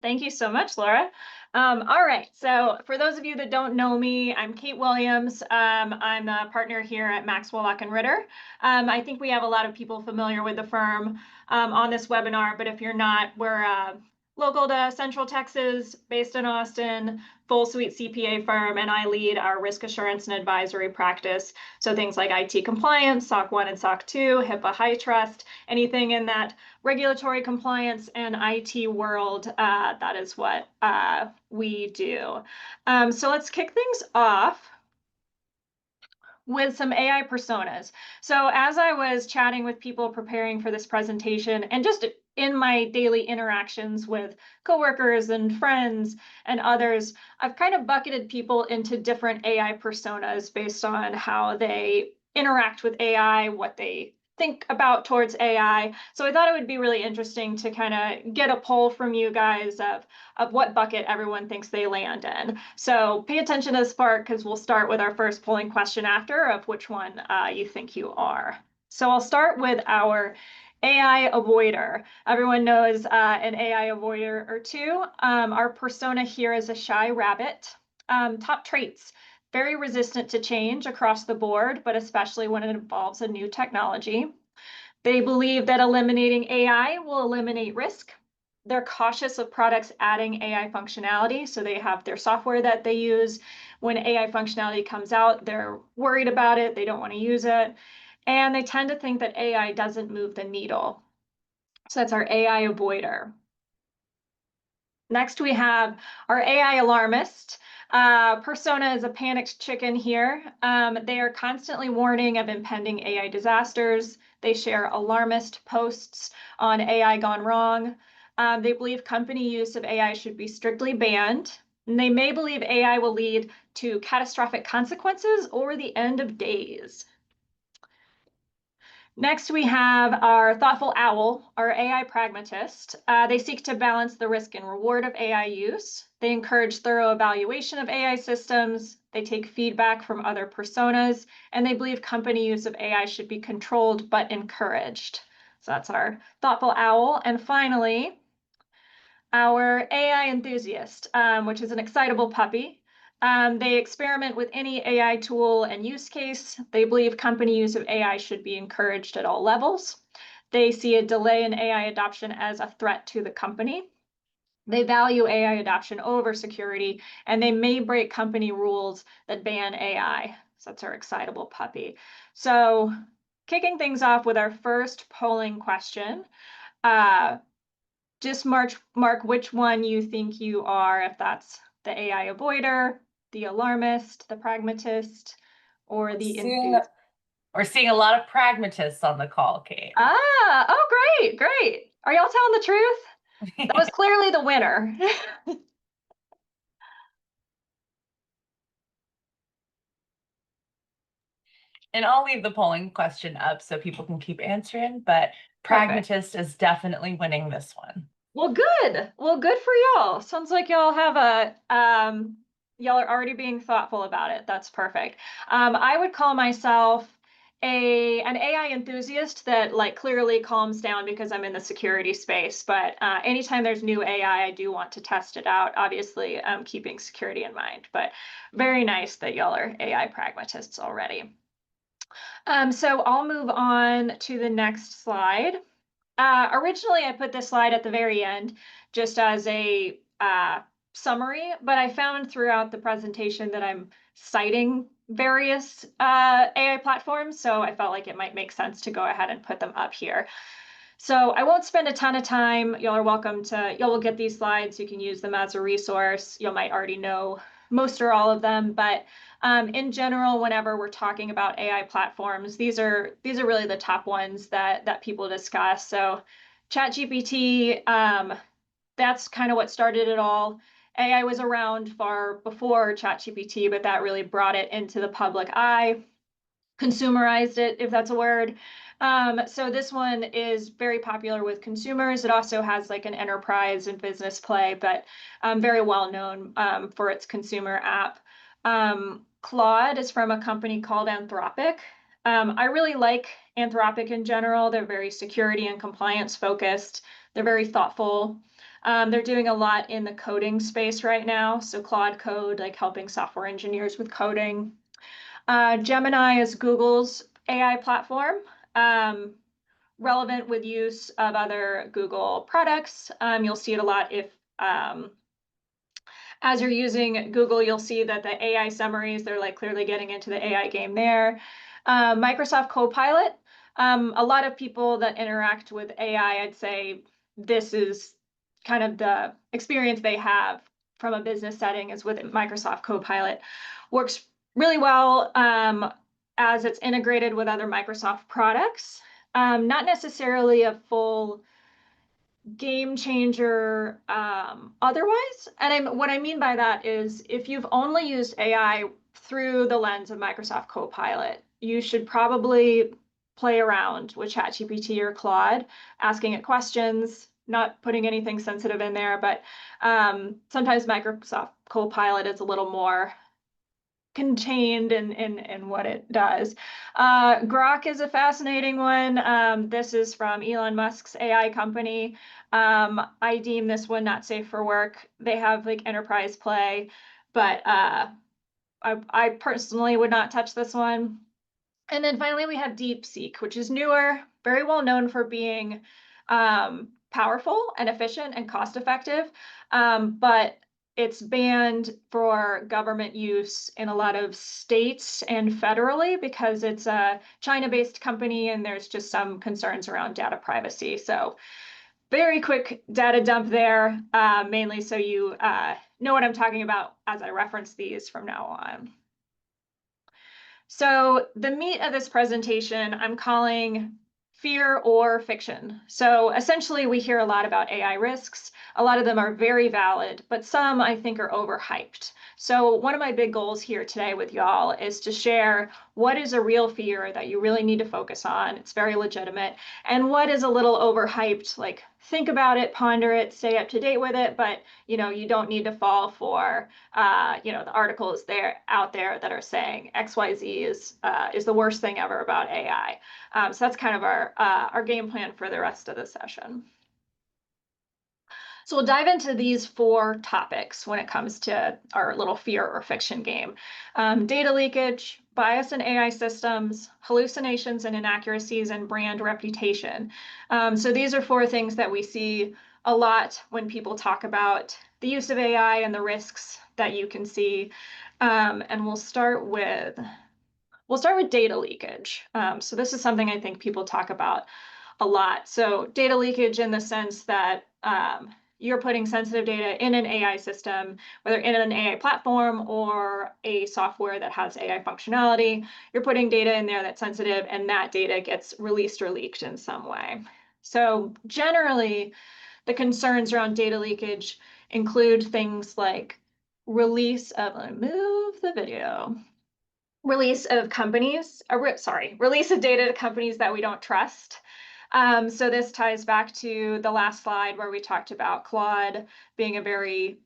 Thank you so much, Laura. All right, so for those of you that don't know me, I'm Kate Williams. I'm a partner here at Maxwell Lock and Ritter. I think we have a lot of people familiar with the firm on this webinar, but if you're not, we're local to Central Texas, based in Austin, full suite CPA firm, and I lead our risk assurance and advisory practice. So things like IT compliance, SOC 1 and SOC 2, HIPAA high trust, anything in that regulatory compliance and IT world, that is what we do. So let's kick things off with some AI personas. So as I was chatting with people preparing for this presentation and just in my daily interactions with coworkers and friends and others, I've kind of bucketed people into different AI personas based on how they interact with AI, what they think about towards AI. So I thought it would be really interesting to kind of get a poll from you guys of what bucket everyone thinks they land in. So pay attention to this part because we'll start with our first polling question after of which one you think you are. So I'll start with our AI avoider. Everyone knows an AI avoider or two. Our persona here is a shy rabbit. Top traits: very resistant to change across the board, but especially when it involves a new technology. They believe that eliminating AI will eliminate risk. They're cautious of products adding AI functionality, so they have their software that they use. When AI functionality comes out, they're worried about it, they don't want to use it, and they tend to think that AI doesn't move the needle. So that's our AI avoider. Next, we have our AI alarmist. Persona is a panicked chicken here. They are constantly warning of impending AI disasters. They share alarmist posts on AI gone wrong. They believe company use of AI should be strictly banned. And they may believe AI will lead to catastrophic consequences or the end of days. Next, we have our thoughtful owl, our AI pragmatist. They seek to balance the risk and reward of AI use. They encourage thorough evaluation of AI systems. They take feedback from other personas, and they believe company use of AI should be controlled but encouraged. So that's our thoughtful owl. And finally, our AI enthusiast, which is an excitable puppy. They experiment with any AI tool and use case. They believe company use of AI should be encouraged at all levels. They see a delay in AI adoption as a threat to the company. They value AI adoption over security, and they may break company rules that ban AI. So that's our excitable puppy. So kicking things off with our first polling question. Just mark which one you think you are, if that's the AI avoider, the alarmist, the pragmatist, or the enthusiast. We're seeing a lot of pragmatists on the call, Kate. Oh, great, great. Are y'all telling the truth? That was clearly the winner. And I'll leave the polling question up so people can keep answering, but pragmatist is definitely winning this one. Well, good. Well, good for y'all. Sounds like y'all have y'all are already being thoughtful about it. That's perfect. I would call myself an AI enthusiast that like clearly calms down because I'm in the security space. But anytime there's new AI, I do want to test it out. Obviously, keeping security in mind. But very nice that y'all are AI pragmatists already. So I'll move on to the next slide. Originally, I put this slide at the very end just as a summary, but I found throughout the presentation that I'm citing various AI platforms, so I felt like it might make sense to go ahead and put them up here. So I won't spend a ton of time. Y'all are welcome to, y'all will get these slides. You can use them as a resource. You might already know most or all of them, but in general, whenever we're talking about AI platforms, these are really the top ones that people discuss. So ChatGPT, that's kind of what started it all. AI was around far before ChatGPT, but that really brought it into the public eye, consumerized it, if that's a word. So this one is very popular with consumers. It also has like an enterprise and business play, but very well known for its consumer app. Claude is from a company called Anthropic. I really like Anthropic in general. They're very security and compliance focused. They're very thoughtful. They're doing a lot in the coding space right now. So Claude Code, like helping software engineers with coding. Gemini is Google's AI platform, relevant with use of other Google products. You'll see it a lot if as you're using Google, you'll see that the AI summaries, they're like clearly getting into the AI game there. Microsoft Copilot, a lot of people that interact with AI, I'd say this is kind of the experience they have from a business setting is with Microsoft Copilot. Works really well as it's integrated with other Microsoft products. Not necessarily a full game changer otherwise. And what I mean by that is if you've only used AI through the lens of Microsoft Copilot, you should probably play around with ChatGPT or Claude, asking it questions, not putting anything sensitive in there, but sometimes Microsoft Copilot is a little more contained in what it does. Grok is a fascinating one. This is from Elon Musk's AI company. I deem this one not safe for work. They have like enterprise play, but I personally would not touch this one. And then finally, we have DeepSeek, which is newer, very well known for being powerful and efficient and cost effective, but it's banned for government use in a lot of states and federally because it's a China-based company and there's just some concerns around data privacy. So very quick data dump there, mainly so you know what I'm talking about as I reference these from now on. So the meat of this presentation, I'm calling fear or fiction. So essentially, we hear a lot about AI risks. A lot of them are very valid, but some I think are overhyped. So one of my big goals here today with y'all is to share what is a real fear that you really need to focus on. It's very legitimate. And what is a little overhyped, like think about it, ponder it, stay up to date with it, but you don't need to fall for the articles out there that are saying XYZ is the worst thing ever about AI. So that's kind of our game plan for the rest of the session. So we'll dive into these 4 topics when it comes to our little fear or fiction game. Data leakage, bias in AI systems, hallucinations and inaccuracies, and brand reputation. So these are 4 things that we see a lot when people talk about the use of AI and the risks that you can see. And we'll start with data leakage. So this is something I think people talk about a lot. So data leakage in the sense that you're putting sensitive data in an AI system, whether in an AI platform or a software that has AI functionality. You're putting data in there that's sensitive, and that data gets released or leaked in some way. So generally, the concerns around data leakage include things like release of, let me move the video, release of release of data to companies that we don't trust. So this ties back to the last slide where we talked about Claude being a very,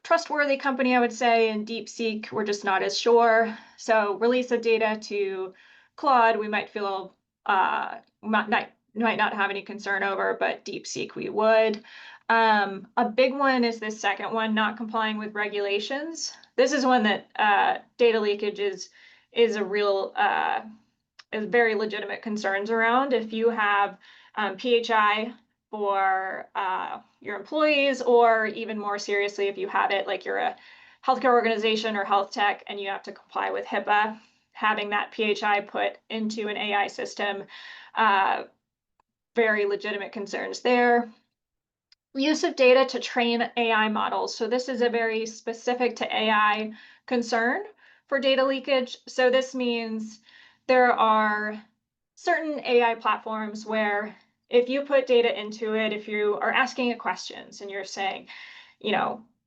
trustworthy company, I would say, and DeepSeek, we're just not as sure. So release of data to Claude, we might feel, might not have any concern over, but DeepSeek we would. A big one is this second one, not complying with regulations. This is one that data leakage is a real, is very legitimate concerns around. If you have PHI for your employees, or even more seriously, if you have it like you're a healthcare organization or health tech and you have to comply with HIPAA, having that PHI put into an AI system, very legitimate concerns there. Use of data to train AI models. So this is a very specific to AI concern for data leakage. So this means there are certain AI platforms where if you put data into it, if you are asking it questions and you're saying,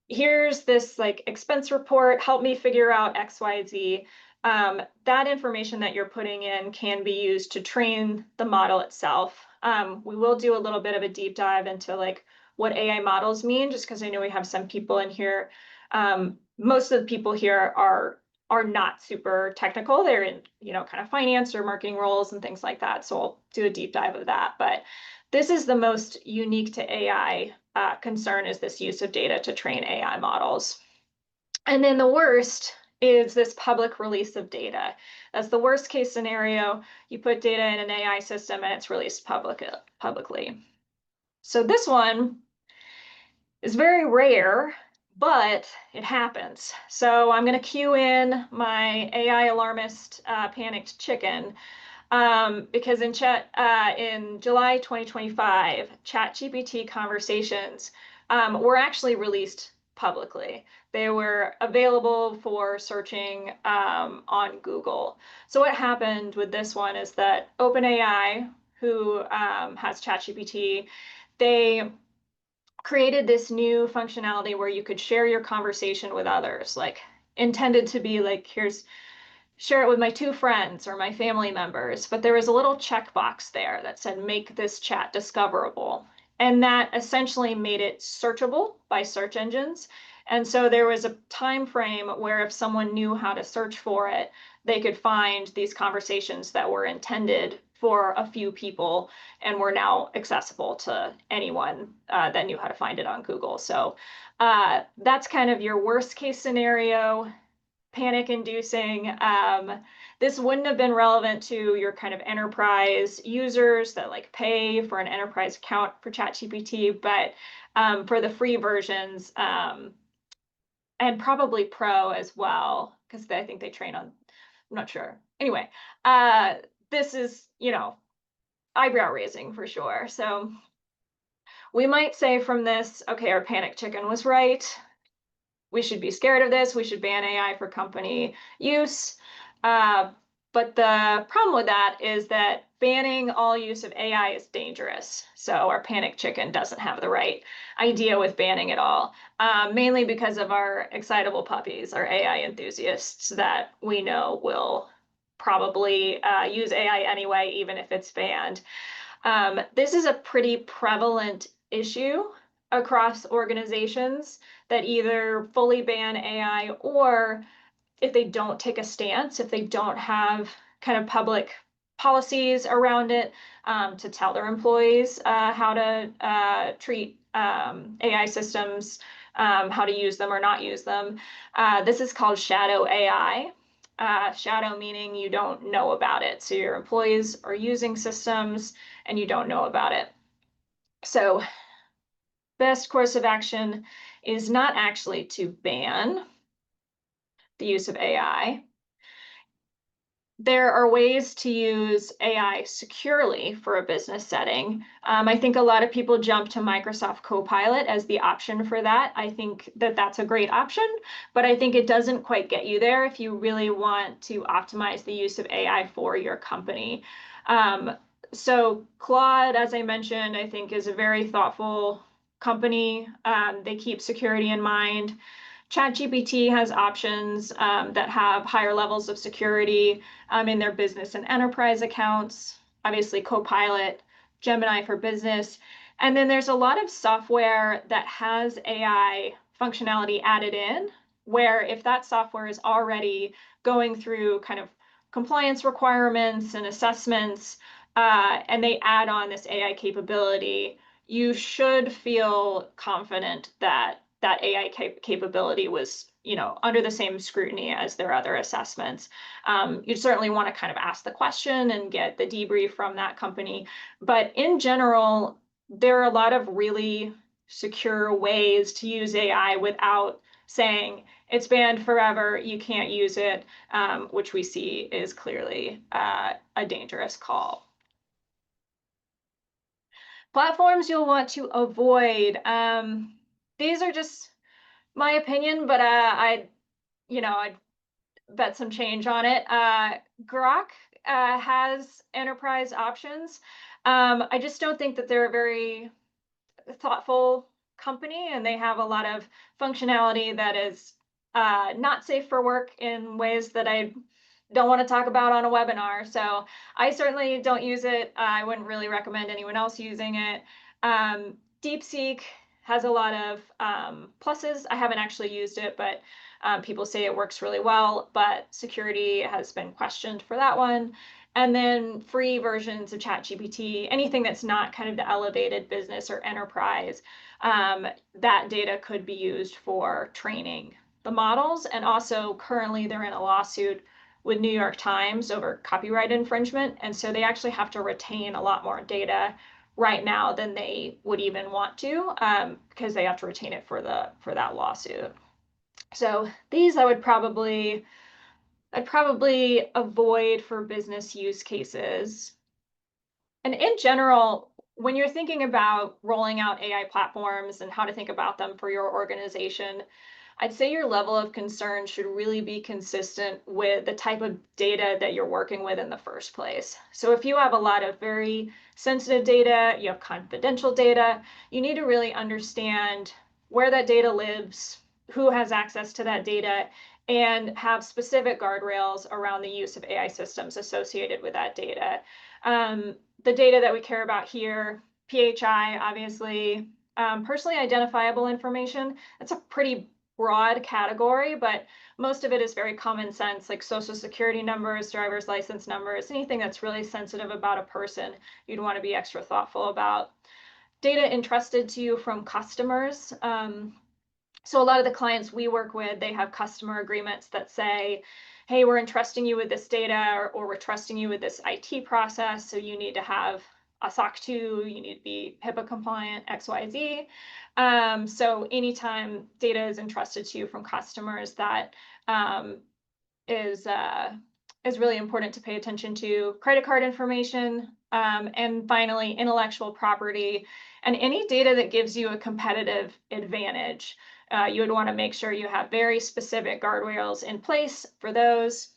here's this like expense report, help me figure out XYZ, that information that you're putting in can be used to train the model itself. We will do a little bit of a deep dive into like what AI models mean, just because I know we have some people in here. Most of the people here are not super technical. They're in, kind of finance or marketing roles and things like that. So I'll do a deep dive of that. But this is the most unique to AI concern, is this use of data to train AI models. And then the worst is this public release of data. That's the worst case scenario. You put data in an AI system and it's released publicly. So this one is very rare, but it happens. So I'm going to cue in my AI alarmist panicked chicken, because in July 2025, ChatGPT conversations were actually released publicly. They were available for searching on Google. So what happened with this one is that OpenAI, who has ChatGPT, they created this new functionality where you could share your conversation with others, like intended to be like, here's share it with my 2 friends or my family members, but there was a little checkbox there that said, make this chat discoverable. And that essentially made it searchable by search engines. And so there was a time frame where if someone knew how to search for it, they could find these conversations that were intended for a few people and were now accessible to anyone that knew how to find it on Google. So that's kind of your worst case scenario, panic inducing. This wouldn't have been relevant to your kind of enterprise users that like pay for an enterprise account for ChatGPT, but for the free versions, and probably Pro as well, because I think they train on, I'm not sure. Anyway, this is, eyebrow raising for sure. So we might say from this, okay, our panic chicken was right. We should be scared of this. We should ban AI for company use. But the problem with that is that banning all use of AI is dangerous. So our panic chicken doesn't have the right idea with banning it all, mainly because of our excitable puppies, our AI enthusiasts that we know will probably use AI anyway, even if it's banned. This is a pretty prevalent issue across organizations that either fully ban AI, or if they don't take a stance, if they don't have kind of public policies around it, to tell their employees how to treat AI systems, how to use them or not use them. This is called shadow AI. Shadow meaning you don't know about it. So your employees are using systems and you don't know about it. So best course of action is not actually to ban the use of AI. There are ways to use AI securely for a business setting. I think a lot of people jump to Microsoft Copilot as the option for that. I think that that's a great option, but I think it doesn't quite get you there if you really want to optimize the use of AI for your company. So Claude, as I mentioned, I think is a very thoughtful company. They keep security in mind. ChatGPT has options that have higher levels of security in their business and enterprise accounts. Obviously, Copilot, Gemini for business. And then there's a lot of software that has AI functionality added in, where if that software is already going through kind of compliance requirements and assessments, and they add on this AI capability, you should feel confident that that AI capability was, under the same scrutiny as their other assessments. You certainly want to kind of ask the question and get the debrief from that company. But in general, there are a lot of really secure ways to use AI without saying it's banned forever, you can't use it, which we see is clearly a dangerous call. Platforms you'll want to avoid. These are just my opinion, but I'd bet some change on it. Grok has enterprise options. I just don't think that they're a very thoughtful company, and they have a lot of functionality that is not safe for work in ways that I don't want to talk about on a webinar. So I certainly don't use it. I wouldn't really recommend anyone else using it. DeepSeek has a lot of pluses. I haven't actually used it, but people say it works really well, but security has been questioned for that one. And then free versions of ChatGPT, anything that's not kind of the elevated business or enterprise, that data could be used for training the models. And also currently they're in a lawsuit with New York Times over copyright infringement. And so they actually have to retain a lot more data right now than they would even want to, because they have to retain it for that lawsuit. So these I'd probably avoid for business use cases. And in general, when you're thinking about rolling out AI platforms and how to think about them for your organization, I'd say your level of concern should really be consistent with the type of data that you're working with in the first place. So if you have a lot of very sensitive data, you have confidential data, you need to really understand where that data lives, who has access to that data, and have specific guardrails around the use of AI systems associated with that data. The data that we care about here, PHI, obviously, personally identifiable information, that's a pretty broad category, but most of it is very common sense, like social security numbers, driver's license numbers, anything that's really sensitive about a person, you'd want to be extra thoughtful about. Data entrusted to you from customers. So a lot of the clients we work with, they have customer agreements that say, hey, we're entrusting you with this data, or we're trusting you with this IT process, so you need to have a SOC 2, you need to be HIPAA compliant, XYZ. So anytime data is entrusted to you from customers, that is really important to pay attention to. Credit card information, and finally, intellectual property, and any data that gives you a competitive advantage. You would want to make sure you have very specific guardrails in place for those.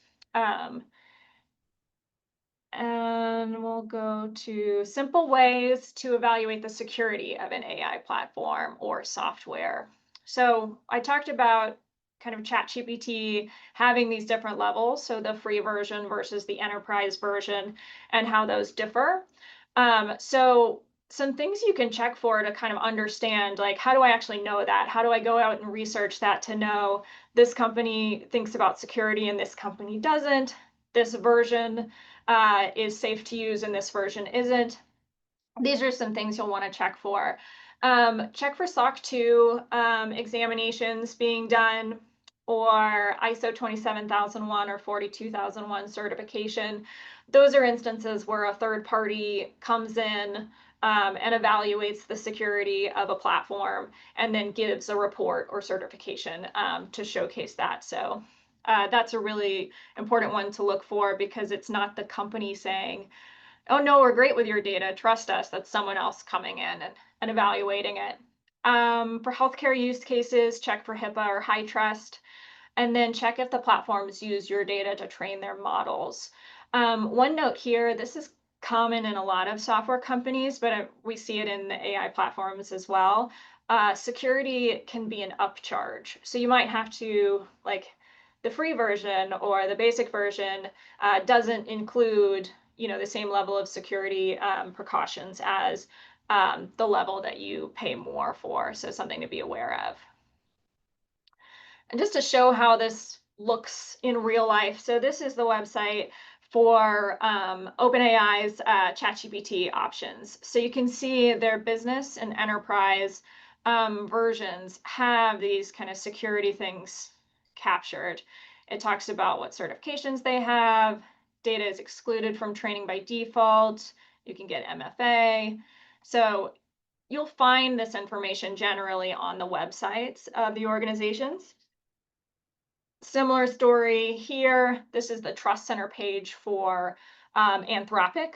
And we'll go to simple ways to evaluate the security of an AI platform or software. So I talked about kind of ChatGPT having these different levels, so the free version versus the enterprise version and how those differ. So some things you can check for to kind of understand, like, how do I actually know that? How do I go out and research that to know this company thinks about security and this company doesn't? This version is safe to use and this version isn't. These are some things you'll want to check for. Check for SOC 2 examinations being done, or ISO 27001 or 42001 certification. Those are instances where a third party comes in and evaluates the security of a platform and then gives a report or certification to showcase that. So that's a really important one to look for, because it's not the company saying, oh no, we're great with your data, trust us. That's someone else coming in and evaluating it. For healthcare use cases, check for HIPAA or HITRUST, and then check if the platforms use your data to train their models. One note here, this is common in a lot of software companies, but we see it in the AI platforms as well. Security can be an upcharge. So you might have to, like, the free version or the basic version doesn't include, the same level of security precautions as the level that you pay more for. So something to be aware of. And just to show how this looks in real life, so this is the website for OpenAI's ChatGPT options. So you can see their business and enterprise versions have these kind of security things captured. It talks about what certifications they have. Data is excluded from training by default. You can get MFA. So you'll find this information generally on the websites of the organizations. Similar story here. This is the Trust Center page for Anthropic,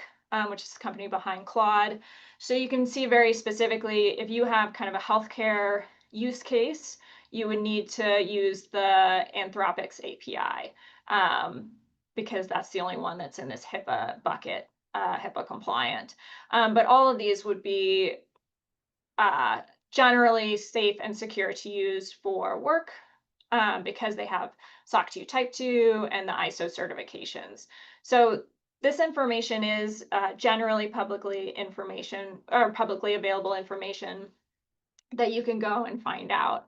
which is the company behind Claude. So you can see very specifically, if you have kind of a healthcare use case, you would need to use the Anthropic's API, because that's the only one that's in this HIPAA bucket, HIPAA compliant. But all of these would be generally safe and secure to use for work, because they have SOC 2 Type 2 and the ISO certifications. So this information is generally publicly available information that you can go and find out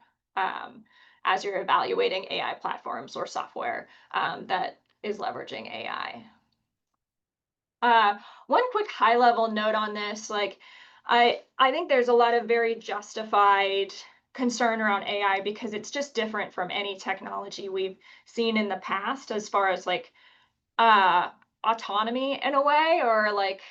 as you're evaluating AI platforms or software that is leveraging AI. One quick high level note on this, like I think there's a lot of very justified concern around AI because it's just different from any technology we've seen in the past as far as like uh autonomy in a way, or like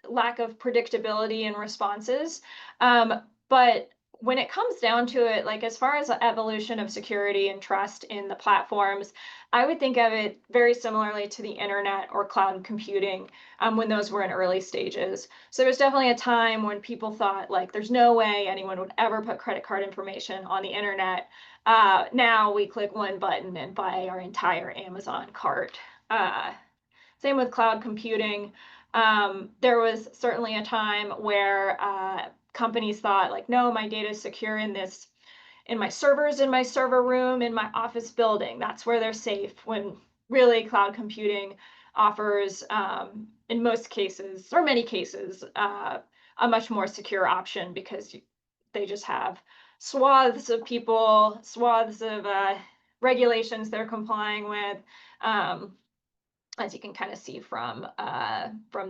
lack of predictability in responses. But when it comes down to it, like as far as the evolution of security and trust in the platforms, I would think of it very similarly to the internet or cloud computing, when those were in early stages. So there's definitely a time when people thought like there's no way anyone would ever put credit card information on the internet. Now we click one button and buy our entire Amazon cart. Uh, Same with cloud computing. There was certainly a time where companies thought like, no, my data is secure in this, in my servers, in my server room, in my office building. That's where they're safe. When really cloud computing offers, in most cases or many cases, a much more secure option because they just have swaths of people, swaths of regulations they're complying with. Um, as you can kind of see from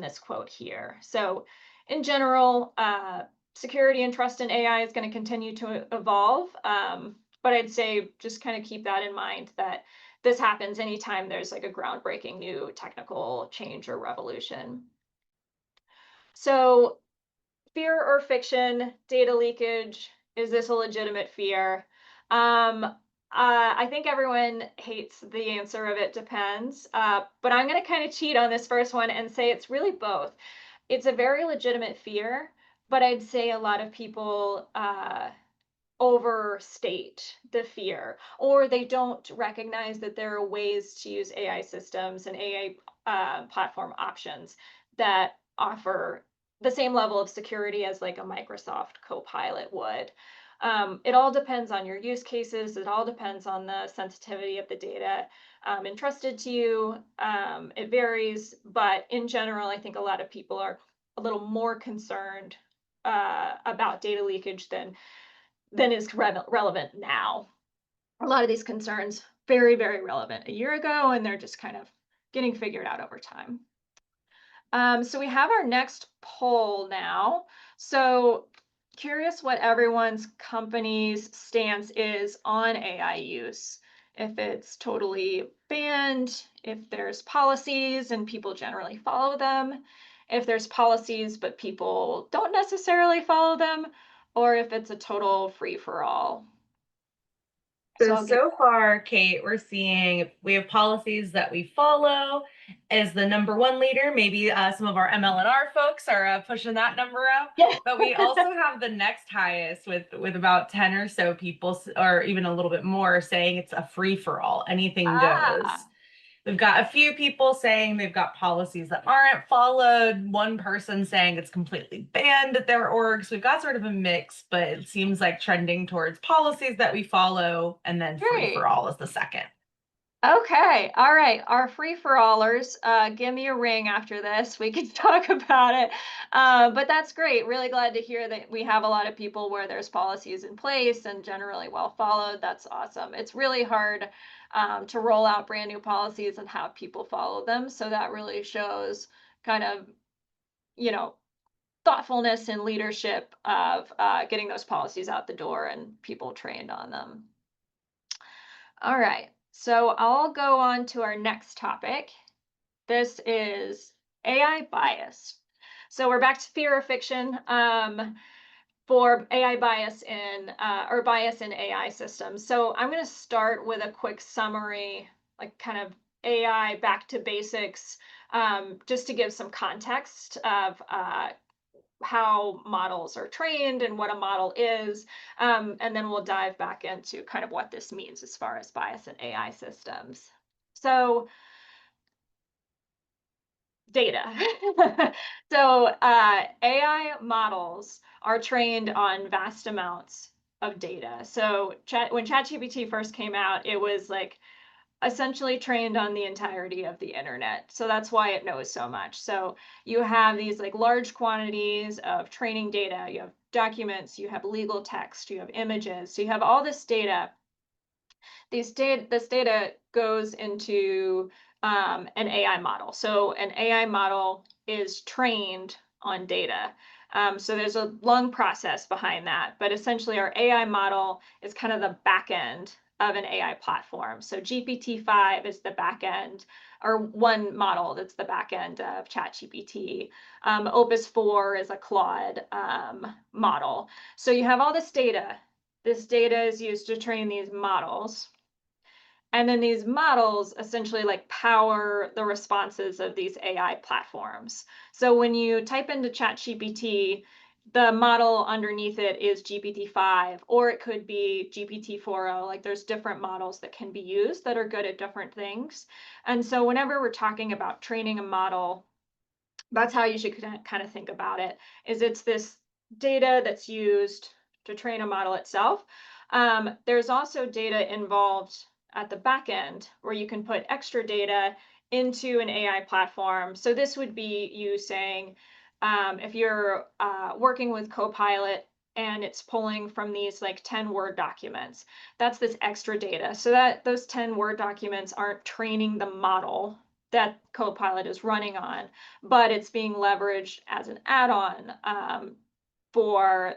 this quote here. So in general, security and trust in AI is going to continue to evolve. But I'd say just kind of keep that in mind that this happens anytime there's like a groundbreaking new technical change or revolution. So fear or fiction, data leakage, is this a legitimate fear? I think everyone hates the answer of it depends, but I'm going to kind of cheat on this first one and say it's really both. It's a very legitimate fear, but I'd say a lot of people overstate the fear, or they don't recognize that there are ways to use AI systems and AI platform options that offer the same level of security as like a Microsoft Copilot would. It all depends on your use cases. It all depends on the sensitivity of the data entrusted to you. It varies, but in general, I think a lot of people are a little more concerned about data leakage than is relevant now. A lot of these concerns very, very relevant a year ago, and they're just kind of getting figured out over time. So we have our next poll now. So curious what everyone's company's stance is on AI use. If it's totally banned, if there's policies and people generally follow them, if there's policies but people don't necessarily follow them, or if it's a total free-for-all. So I'll So far, Kate, we're seeing we have policies that we follow as the number one leader. Maybe some of our ML&R folks are pushing that number up. yeah. But we also have the next highest with about 10 or so people, or even a little bit more, saying it's a free for all. Anything goes. We've got a few people saying they've got policies that aren't followed. One person saying it's completely banned at their orgs. We've got sort of a mix, but it seems like trending towards policies that we follow, and then free for all is the second. Okay, all right. Our free-for-allers, give me a ring after this. We can talk about it. But that's great. Really glad to hear that we have a lot of people where there's policies in place and generally well followed. That's awesome. It's really hard to roll out brand new policies and have people follow them. So that really shows kind of, you know, thoughtfulness and leadership of getting those policies out the door and people trained on them. All right, so I'll go on to our next topic. This is AI bias. So we're back to fear or fiction for AI bias in or bias in AI systems. So I'm going to start with a quick summary, like kind of AI back to basics, just to give some context of how models are trained and what a model is. And then we'll dive back into kind of what this means as far as bias in AI systems. So data. So AI models are trained on vast amounts of data. So when ChatGPT first came out, it was like essentially trained on the entirety of the internet. So that's why it knows so much. So you have these like large quantities of training data, you have documents, you have legal text, you have images, so you have all this data. This data goes into an AI model. So an AI model is trained on data. So there's a long process behind that, but essentially our AI model is kind of the back end of an AI platform. So GPT-5 is the back end, or one model that's the back end of ChatGPT. Opus 4 is a Claude model. So you have all this data. This data is used to train these models. And then these models essentially like power the responses of these AI platforms. So when you type into ChatGPT, the model underneath it is GPT-5, or it could be GPT-4o. Like there's different models that can be used that are good at different things. And so whenever we're talking about training a model, that's how you should kind of think about it, is it's this data that's used to train a model itself. There's also data involved at the back end where you can put extra data into an AI platform. So this would be you saying, if you're working with Copilot and it's pulling from these like 10 Word documents, that's this extra data. So that those 10 Word documents aren't training the model that Copilot is running on, but it's being leveraged as an add-on for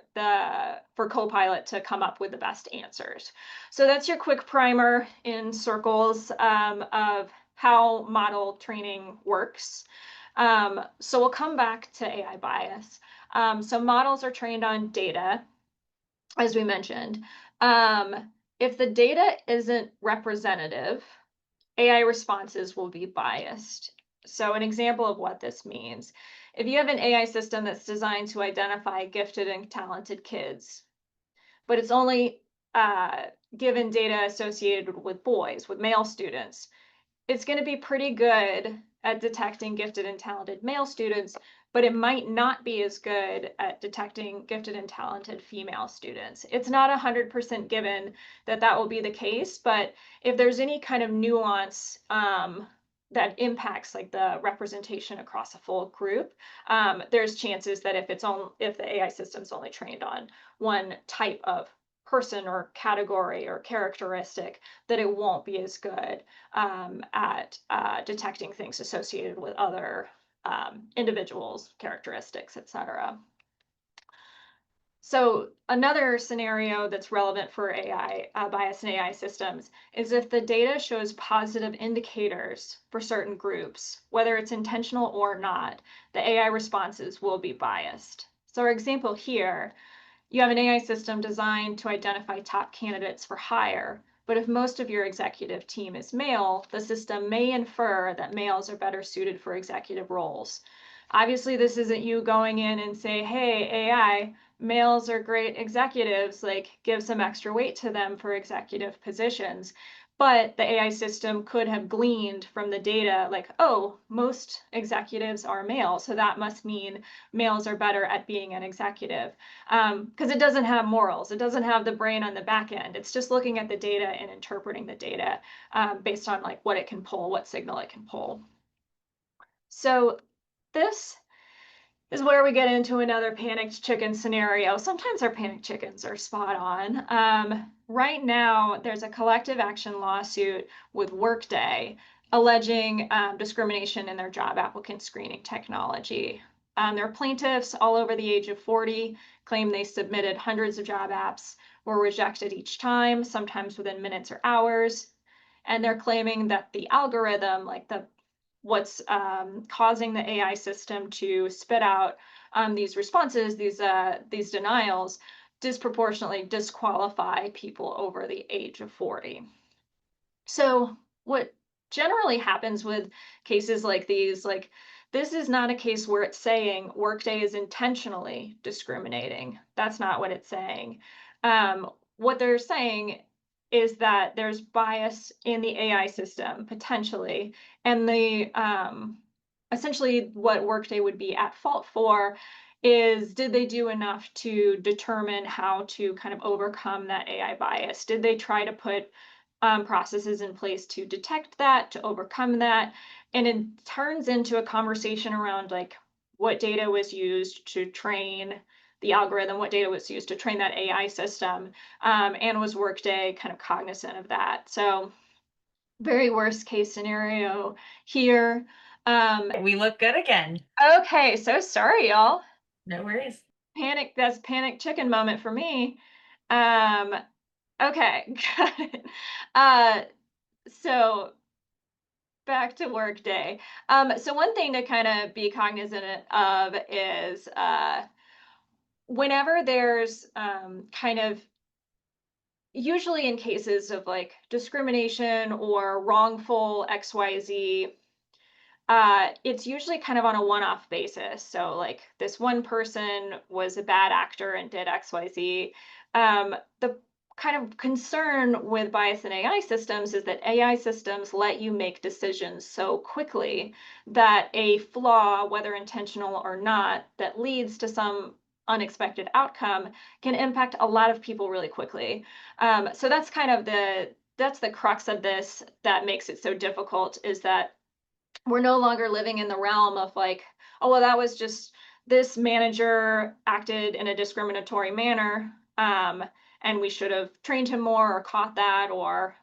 Copilot to come up with the best answers. So that's your quick primer in circles of how model training works. So we'll come back to AI bias. So models are trained on data, as we mentioned. If the data isn't representative, AI responses will be biased. So an example of what this means, if you have an AI system that's designed to identify gifted and talented kids, but it's only given data associated with boys, with male students, it's going to be pretty good at detecting gifted and talented male students, but it might not be as good at detecting gifted and talented female students. It's not 100% given that that will be the case, but if there's any kind of nuance that impacts like the representation across a full group, there's chances that if the AI system's only trained on one type of person or category or characteristic, that it won't be as good at detecting things associated with other individuals, characteristics, etc. So another scenario that's relevant for AI bias in AI systems is if the data shows positive indicators for certain groups, whether it's intentional or not, the AI responses will be biased. So our example here, you have an AI system designed to identify top candidates for hire, but if most of your executive team is male, the system may infer that males are better suited for executive roles. Obviously, this isn't you going in and say, hey, AI, males are great executives, like give some extra weight to them for executive positions. But the AI system could have gleaned from the data like, oh, most executives are male, so that must mean males are better at being an executive. Because it doesn't have morals. It doesn't have the brain on the back end. It's just looking at the data and interpreting the data based on like what it can pull, what signal it can pull. So this is where we get into another panicked chicken scenario. Sometimes our panicked chickens are spot on. Right now, there's a collective action lawsuit with Workday alleging discrimination in their job applicant screening technology. There are plaintiffs all over the age of 40 claim they submitted hundreds of job apps, were rejected each time, sometimes within minutes or hours. And they're claiming that the algorithm, like what's causing the AI system to spit out these responses, these denials, disproportionately disqualify people over the age of 40. So what generally happens with cases like these, like this is not a case where it's saying Workday is intentionally discriminating. That's not what it's saying. What they're saying is that there's bias in the AI system potentially, and the essentially what Workday would be at fault for is, did they do enough to determine how to kind of overcome that AI bias? Did they try to put processes in place to detect that, to overcome that? And it turns into a conversation around like what data was used to train the algorithm, what data was used to train that AI system, and was Workday kind of cognizant of that? So very worst case scenario here. We look good again. Okay, so sorry, y'all. No worries. That's panic chicken moment for me. Um, okay, got it. Uh, so back to work day. So one thing to kind of be cognizant of is whenever there's kind of usually in cases of like discrimination or wrongful XYZ, it's usually kind of on a one-off basis. So like this one person was a bad actor and did XYZ. The kind of concern with bias in AI systems is that AI systems let you make decisions so quickly that a flaw, whether intentional or not, that leads to some unexpected outcome can impact a lot of people really quickly. So that's kind of the crux of this that makes it so difficult is that we're no longer living in the realm of like, oh, well, that was just this manager acted in a discriminatory manner, and we should have trained him more or caught that or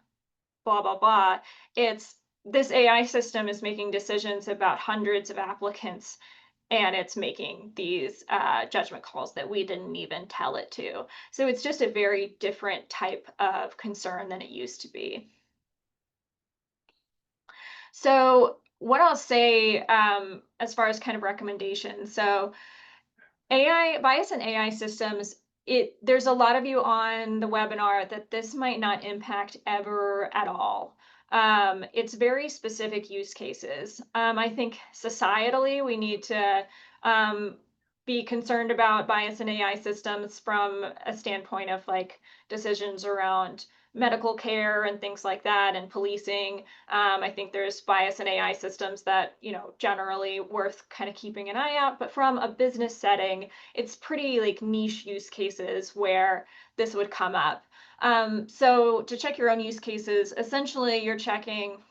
blah, blah, blah. It's this AI system is making decisions about hundreds of applicants and it's making these judgment calls that we didn't even tell it to. So it's just a very different type of concern than it used to be. So what I'll say as far as kind of recommendations. So AI bias in AI systems, there's a lot of you on the webinar that this might not impact ever at all. It's very specific use cases. I think societally we need to be concerned about bias in AI systems from a standpoint of like decisions around medical care and things like that and policing. I think there's bias in AI systems that, generally worth kind of keeping an eye out. But from a business setting, it's pretty like niche use cases where this would come up. So to check your own use cases, essentially you're checking,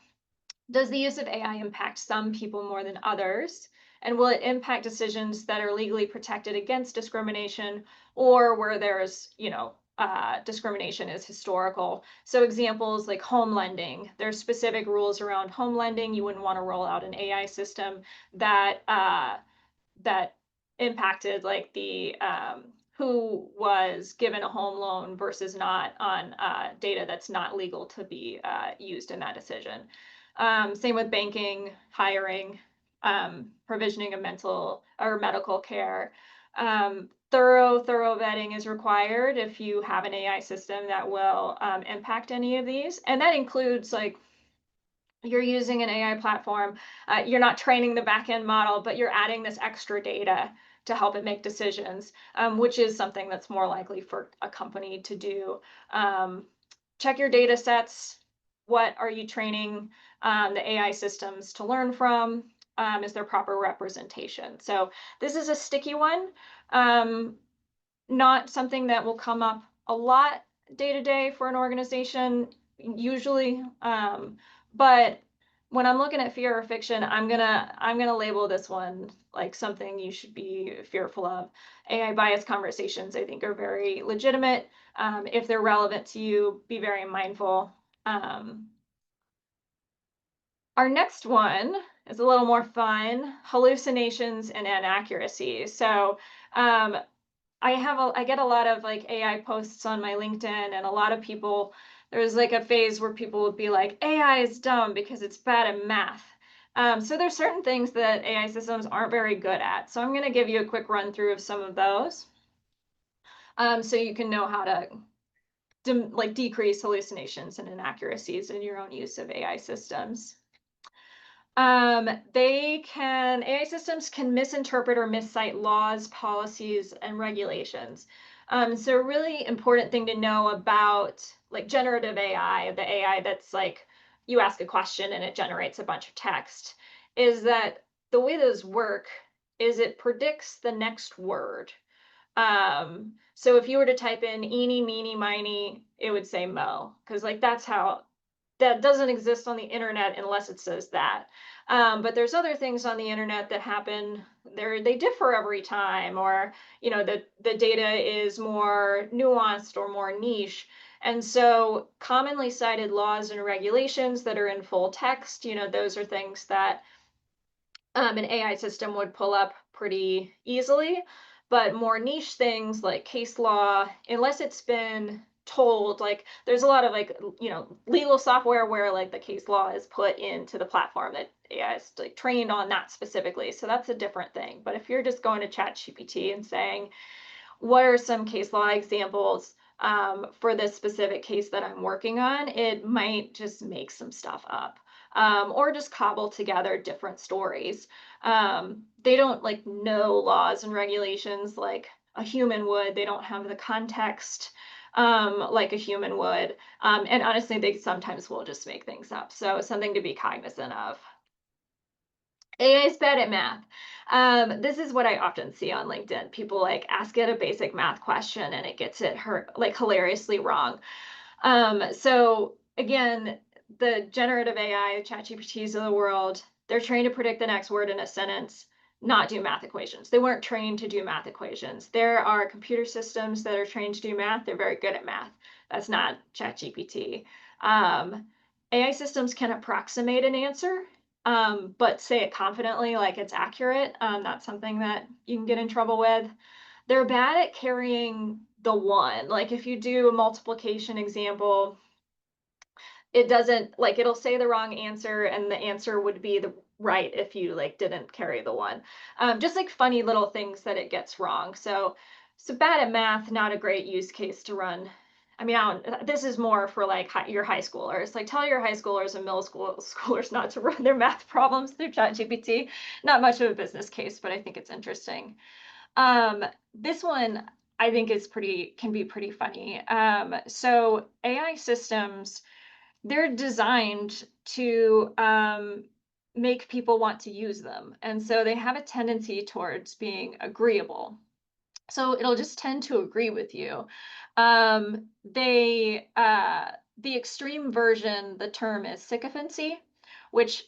does the use of AI impact some people more than others? And will it impact decisions that are legally protected against discrimination or where there's, discrimination is historical? So examples like home lending, there's specific rules around home lending. You wouldn't want to roll out an AI system that impacted like the who was given a home loan versus not on data that's not legal to be used in that decision. Same with banking, hiring, provisioning of mental or medical care. Thorough vetting is required if you have an AI system that will impact any of these. And that includes like you're using an AI platform, you're not training the backend model, but you're adding this extra data to help it make decisions, which is something that's more likely for a company to do. Check your data sets. What are you training the AI systems to learn from? Is there proper representation? So this is a sticky one. Not something that will come up a lot day to day for an organization usually, but when I'm looking at fear or fiction, I'm gonna label this one like something you should be fearful of. AI bias conversations I think are very legitimate. If they're relevant to you, be very mindful. Our next one is a little more fun: hallucinations and inaccuracies. So um, I get a lot of like AI posts on my LinkedIn, and a lot of people, there's like a phase where people would be like, AI is dumb because it's bad at math. So there's certain things that AI systems aren't very good at. So I'm going to give you a quick run through of some of those, so you can know how to decrease hallucinations and inaccuracies in your own use of AI systems. AI systems can misinterpret or miscite laws, policies, and regulations. So a really important thing to know about like generative AI, the AI that's like you ask a question and it generates a bunch of text, is that the way those work is it predicts the next word. So if you were to type in eeny, meeny, miny, it would say mo, because like that's how that doesn't exist on the internet unless it says that. But there's other things on the internet that happen. They differ every time, or the data is more nuanced or more niche. And so commonly cited laws and regulations that are in full text, those are things that an AI system would pull up pretty easily. But more niche things like case law, unless it's been told, like there's a lot of like, legal software where like the case law is put into the platform that AI is like trained on that specifically. So that's a different thing. But if you're just going to ChatGPT and saying, what are some case law examples for this specific case that I'm working on, it might just make some stuff up, or just cobble together different stories. They don't like know laws and regulations like a human would. They don't have the context like a human would. And honestly, they sometimes will just make things up. So something to be cognizant of. AI is bad at math. This is what I often see on LinkedIn. People like ask it a basic math question and it gets it like hilariously wrong. So again, the generative AI, ChatGPTs of the world, they're trained to predict the next word in a sentence, not do math equations. They weren't trained to do math equations. There are computer systems that are trained to do math. They're very good at math. That's not ChatGPT. AI systems can approximate an answer, but say it confidently like it's accurate. That's something that you can get in trouble with. They're bad at carrying the one. Like if you do a multiplication example, it doesn't like it'll say the wrong answer and the answer would be the right if you like didn't carry the one. Just like funny little things that it gets wrong. So bad at math, not a great use case to run. I mean, this is more for like your high schoolers. Like tell your high schoolers and middle schoolers not to run their math problems through ChatGPT. Not much of a business case, but I think it's interesting. This one I think can be pretty funny. So AI systems, they're designed to make people want to use them. And so they have a tendency towards being agreeable. So it'll just tend to agree with you. The extreme version, the term is sycophancy, which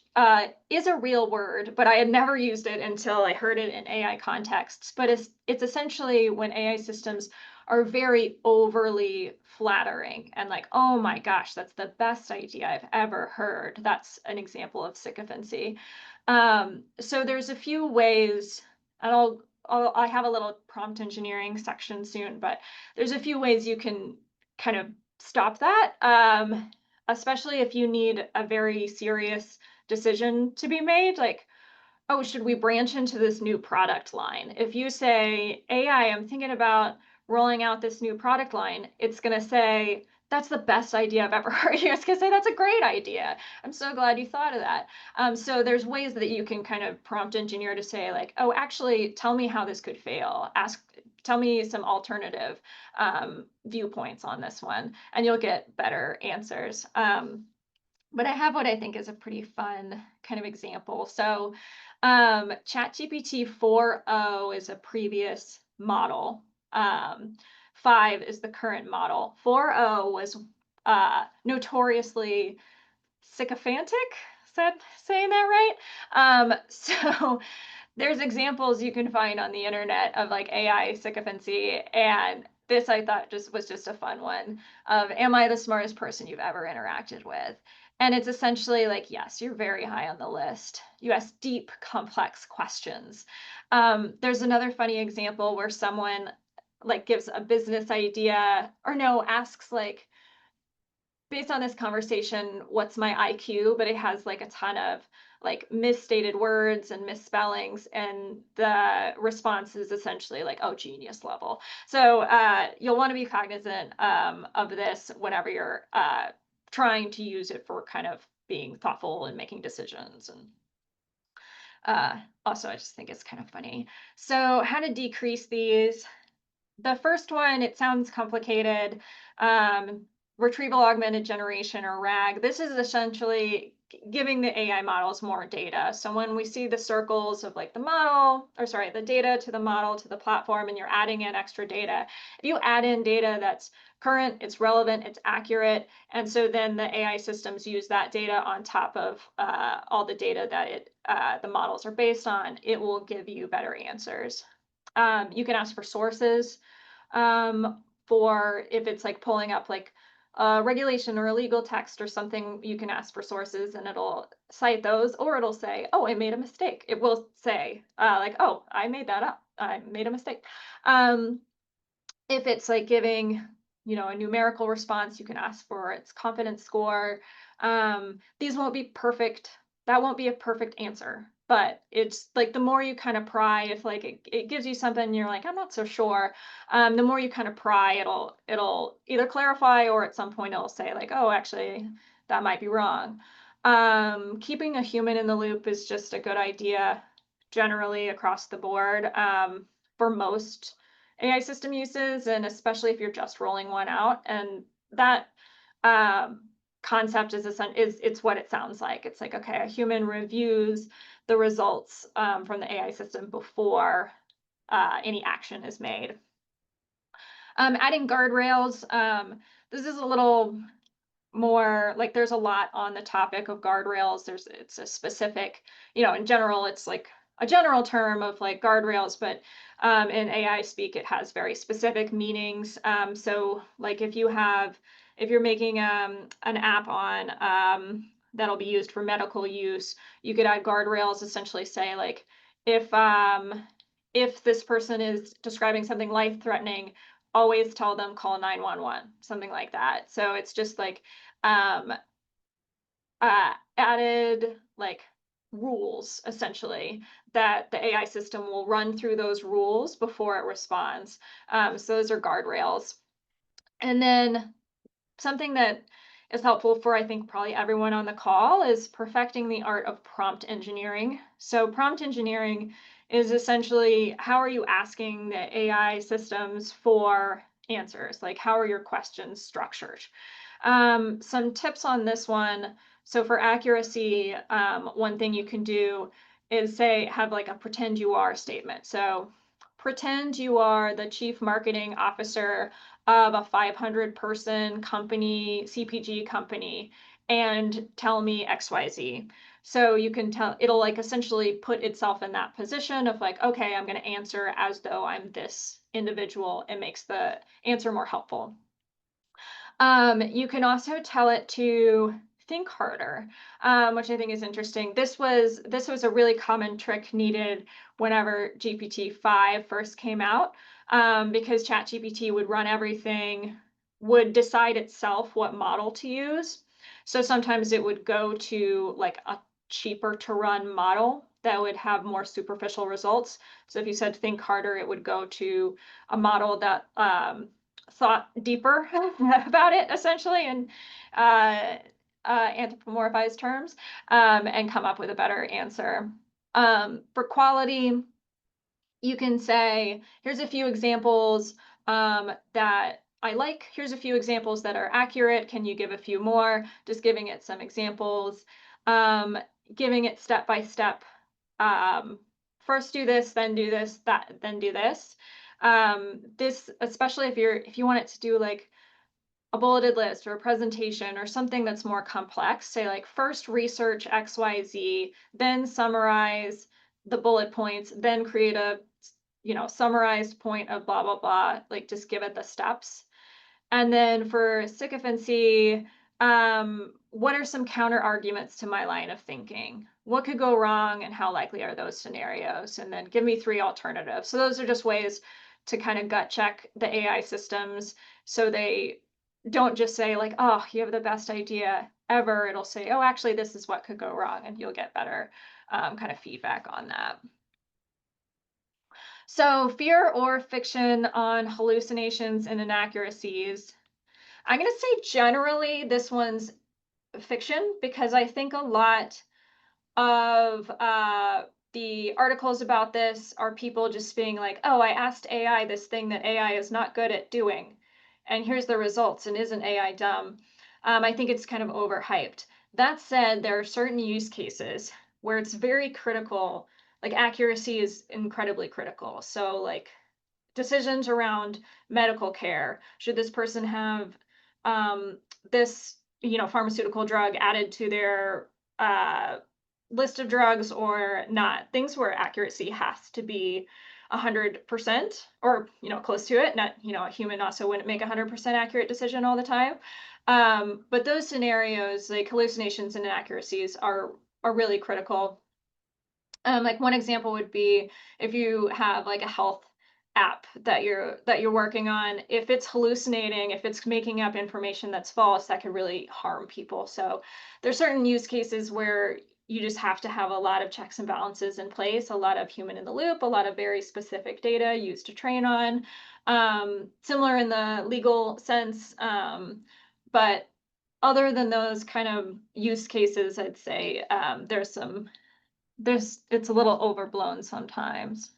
is a real word, but I had never used it until I heard it in AI contexts. But it's essentially when AI systems are very overly flattering and like, oh my gosh, that's the best idea I've ever heard. That's an example of sycophancy. So there's a few ways, and I have a little prompt engineering section soon, but there's a few ways you can kind of stop that, especially if you need a very serious decision to be made, like, oh, should we branch into this new product line? If you say, AI, I'm thinking about rolling out this new product line, it's going to say, that's the best idea I've ever heard. It's going to say, that's a great idea. I'm so glad you thought of that. So there's ways that you can kind of prompt engineer to say like, oh, actually, tell me how this could fail. Tell me some alternative viewpoints on this one, and you'll get better answers. But I have what I think is a pretty fun kind of example. So ChatGPT 4.0 is a previous model. 5 is the current model. 4.0 was notoriously sycophantic. Is that saying that right? So there's examples you can find on the internet of like AI sycophancy, and this I thought was just a fun one of, am I the smartest person you've ever interacted with? And it's essentially like, yes, you're very high on the list. You ask deep, complex questions. There's another funny example where someone like gives a business idea, or no, asks like, based on this conversation, what's my IQ? But it has like a ton of like misstated words and misspellings, and the response is essentially like, oh, genius level. So you'll want to be cognizant of this whenever you're trying to use it for kind of being thoughtful and making decisions. And also, I just think it's kind of funny. So how to decrease these? The first one, it sounds complicated. Retrieval augmented generation, or RAG. This is essentially giving the AI models more data. So when we see the circles of like the data to the model to the platform, and you're adding in extra data, if you add in data that's current, it's relevant, it's accurate, and so then the AI systems use that data on top of all the data that the models are based on, it will give you better answers. You can ask for sources for if it's like pulling up like a regulation or a legal text or something, you can ask for sources and it'll cite those, or it'll say, oh, I made a mistake. It will say, like, oh, I made that up. I made a mistake. Um, if it's like giving, a numerical response, you can ask for its confidence score. These won't be perfect. That won't be a perfect answer, but it's like the more you kind of pry, if like it gives you something you're like, I'm not so sure. The more you kind of pry, it'll either clarify or at some point it'll say like, oh, actually, that might be wrong. Keeping a human in the loop is just a good idea generally across the board, for most AI system uses, and especially if you're just rolling one out. And that concept is it's what it sounds like. It's like, okay, a human reviews the results from the AI system before any action is made. Adding guardrails. This is a little more like there's a lot on the topic of guardrails. It's a specific, in general, it's like a general term of like guardrails, but in AI speak, it has very specific meanings. So like if you're making an app on that'll be used for medical use, you could add guardrails, essentially say like if this person is describing something life-threatening, always tell them call 911, something like that. So it's just like um, added like rules essentially that the AI system will run through those rules before it responds. So those are guardrails. And then something that is helpful for, I think, probably everyone on the call is perfecting the art of prompt engineering. So prompt engineering is essentially how are you asking the AI systems for answers? Like how are your questions structured? Some tips on this one. So for accuracy, one thing you can do is have like a pretend you are statement. So pretend you are the chief marketing officer of a 500 person company, CPG company, and tell me XYZ. So you can tell, it'll like essentially put itself in that position of like, okay, I'm going to answer as though I'm this individual. It makes the answer more helpful. You can also tell it to think harder, which I think is interesting. This was a really common trick needed whenever GPT-5 first came out, because ChatGPT would run everything, would decide itself what model to use. So sometimes it would go to like a cheaper to run model that would have more superficial results. So if you said think harder, it would go to a model that thought deeper about it essentially and anthropomorphized terms, and come up with a better answer. For quality, you can say, here's a few examples that I like. Here's a few examples that are accurate. Can you give a few more? Just giving it some examples, giving it step by step. First do this, then do this, then do this. This, especially if you want it to do like a bulleted list or a presentation or something that's more complex, say like first research XYZ, then summarize the bullet points, then create a summarized point of blah blah blah, like just give it the steps. And then for sycophancy, what are some counter arguments to my line of thinking? What could go wrong and how likely are those scenarios? And then give me 3 alternatives. So those are just ways to kind of gut check the AI systems so they don't just say like, oh, you have the best idea ever. It'll say, oh, actually, this is what could go wrong, and you'll get better kind of feedback on that. So fear or fiction on hallucinations and inaccuracies. I'm going to say generally this one's fiction because I think a lot of the articles about this are people just being like, oh, I asked AI this thing that AI is not good at doing, and here's the results, and isn't AI dumb? I think it's kind of overhyped. That said, there are certain use cases where it's very critical, like accuracy is incredibly critical. So like decisions around medical care. Should this person have this, pharmaceutical drug added to their list of drugs or not? Things where accuracy has to be 100% or, close to it. Not, a human also wouldn't make 100% accurate decision all the time. But those scenarios, like hallucinations and inaccuracies, are really critical. Like one example would be if you have like a health app that you're working on, if it's hallucinating, if it's making up information that's false, that could really harm people. So there's certain use cases where you just have to have a lot of checks and balances in place, a lot of human in the loop, a lot of very specific data used to train on. Similar in the legal sense, but other than those kind of use cases, I'd say it's a little overblown sometimes.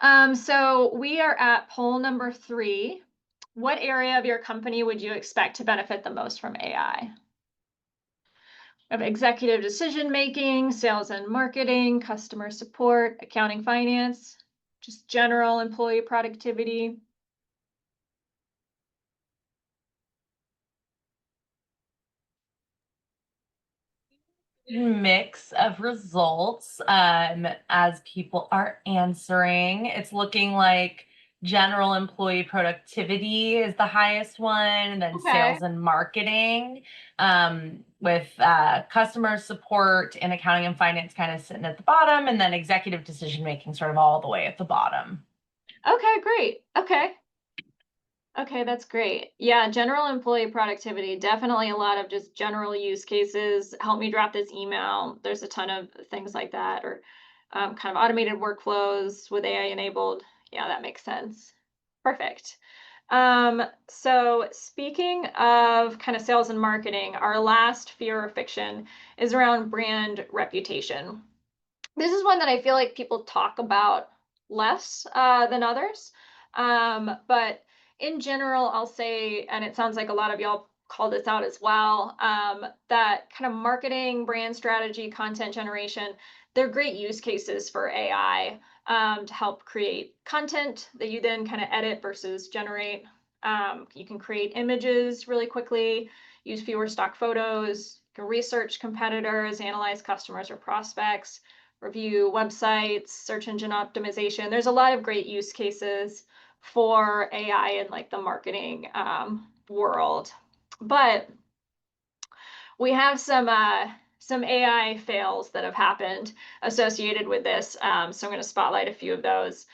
So we are at poll number 3. What area of your company would you expect to benefit the most from AI? Of executive decision making, sales and marketing, customer support, accounting, finance, just general employee productivity. Mix of results as people are answering. It's looking like general employee productivity is the highest one, and then Okay. sales and marketing, with customer support and accounting and finance kind of sitting at the bottom, and then executive decision making sort of all the way at the bottom. Okay, great. Okay. Okay, that's great. Yeah, general employee productivity, definitely a lot of just general use cases. Help me drop this email. There's a ton of things like that, or kind of automated workflows with AI enabled. Yeah, that makes sense. Perfect. So speaking of kind of sales and marketing, our last fear or fiction is around brand reputation. This is one that I feel like people talk about less than others. But in general, I'll say, and it sounds like a lot of y'all call this out as well, that kind of marketing, brand strategy, content generation, they're great use cases for AI to help create content that you then kind of edit versus generate. You can create images really quickly, use fewer stock photos, you can research competitors, analyze customers or prospects, review websites, search engine optimization. There's a lot of great use cases for AI in like the marketing world. But we have some AI fails that have happened associated with this. So I'm going to spotlight a few of those.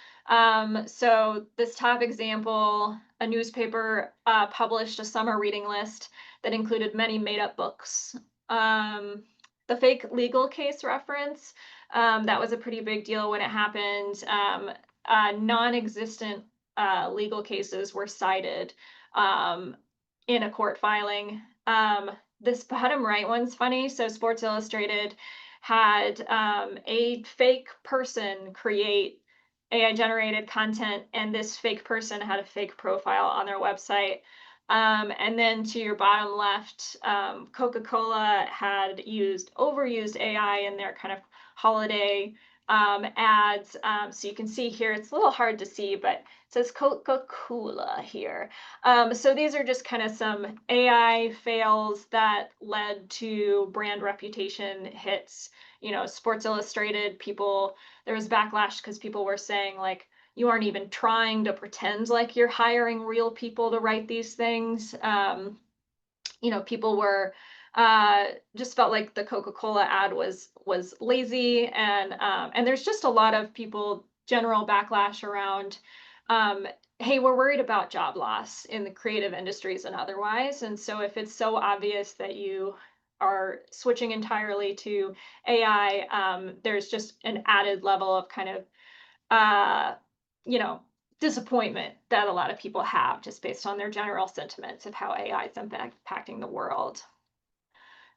So this top example, a newspaper published a summer reading list that included many made-up books. The fake legal case reference, that was a pretty big deal when it happened. Non-existent legal cases were cited in a court filing. This bottom right one's funny. So Sports Illustrated had a fake person create AI generated content, and this fake person had a fake profile on their website. And then to your bottom left, Coca-Cola had overused AI in their kind of holiday ads. So you can see here, it's a little hard to see, but it says Coca-Cola here. So these are just kind of some AI fails that led to brand reputation hits. Sports Illustrated, there was backlash because people were saying like, you aren't even trying to pretend like you're hiring real people to write these things. People were just felt like the Coca-Cola ad was lazy, and there's just a lot of general backlash around, hey, we're worried about job loss in the creative industries and otherwise. And so if it's so obvious that you are switching entirely to AI, there's just an added level of kind of uh, you know, disappointment that a lot of people have just based on their general sentiments of how AI is impacting the world.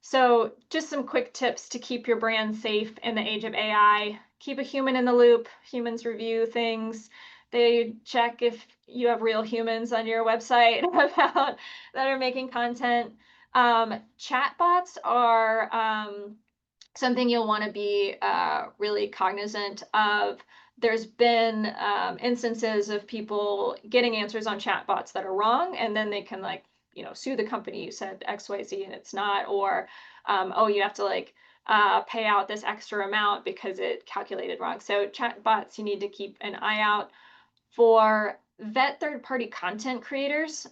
So just some quick tips to keep your brand safe in the age of AI. Keep a human in the loop. Humans review things. They check if you have real humans on your website about that are making content. Chatbots are something you'll want to be really cognizant of. There's been instances of people getting answers on chatbots that are wrong, and then they can sue the company. You said XYZ and it's not, or oh, you have to pay out this extra amount because it calculated wrong. So chatbots, you need to keep an eye out for. Vet third-party content creators.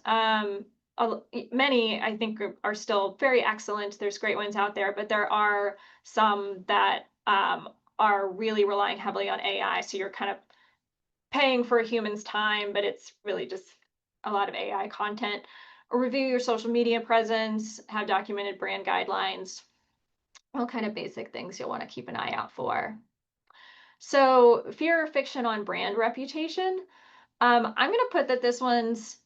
many I think are still very excellent. There's great ones out there, but there are some that are really relying heavily on AI. So you're kind of paying for a human's time, but it's really just a lot of AI content. Review your social media presence, have documented brand guidelines, all kind of basic things you'll want to keep an eye out for. So, fear or fiction on brand reputation. I'm going to put that this one's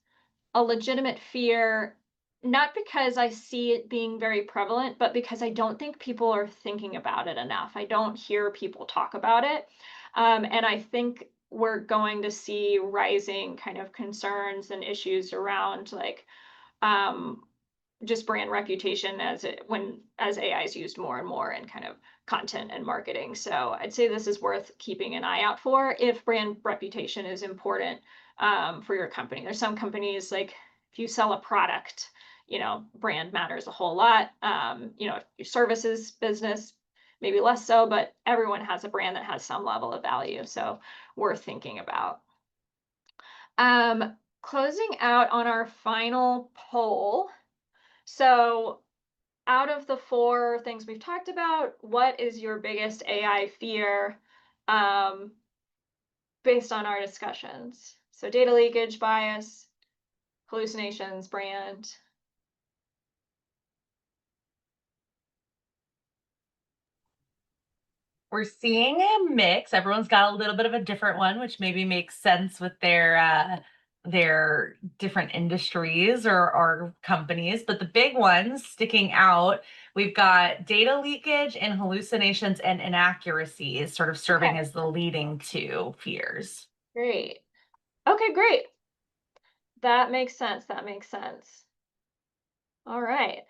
a legitimate fear, not because I see it being very prevalent, but because I don't think people are thinking about it enough. I don't hear people talk about it. And I think we're going to see rising kind of concerns and issues around like um, just brand reputation as AI is used more and more in kind of content and marketing. So I'd say this is worth keeping an eye out for if brand reputation is important for your company. There's some companies like if you sell a product, brand matters a whole lot. If your services business, maybe less so, but everyone has a brand that has some level of value. So worth thinking about. Closing out on our final poll. So, out of the four things we've talked about, what is your biggest AI fear um, based on our discussions? So, data leakage, bias, hallucinations, brand. We're seeing a mix. Everyone's got a little bit of a different one, which maybe makes sense with their different industries or companies. But the big ones sticking out, we've got data leakage and hallucinations and inaccuracies sort of serving Okay, as the leading two fears. great. Okay, great. That makes sense. That makes sense. All right.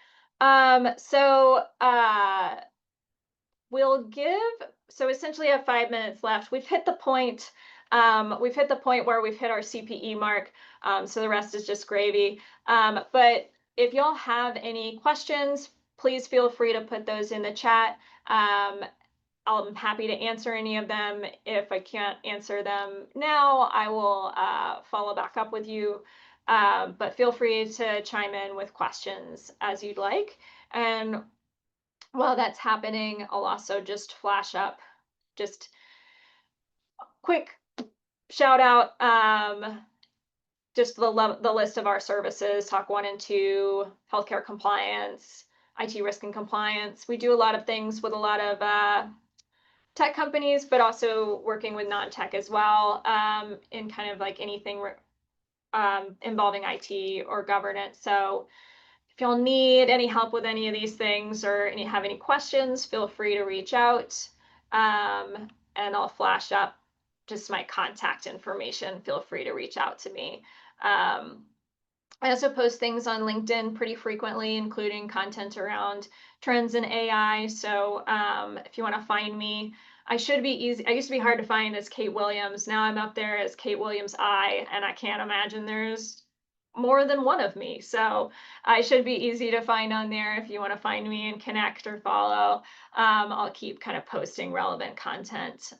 We'll give, so essentially have 5 minutes left. We've hit the point where we've hit our CPE mark. So the rest is just gravy. But if y'all have any questions, please feel free to put those in the chat. I'm happy to answer any of them. If I can't answer them now, I will follow back up with you. But feel free to chime in with questions as you'd like. And while that's happening, I'll also just flash up just quick shout out just the list of our services, talk 1 and 2, healthcare compliance, IT risk and compliance. We do a lot of things with a lot of tech companies, but also working with non-tech as well in kind of like anything involving IT or governance. So if y'all need any help with any of these things or have any questions, feel free to reach out. And I'll flash up just my contact information. Feel free to reach out to me. I also post things on LinkedIn pretty frequently, including content around trends in AI. So if you want to find me, I should be easy. I used to be hard to find as Kate Williams. Now I'm up there as Kate Williams I, and I can't imagine there's more than one of me. So I should be easy to find on there if you want to find me and connect or follow. I'll keep kind of posting relevant content.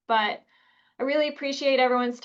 But I really appreciate everyone's time.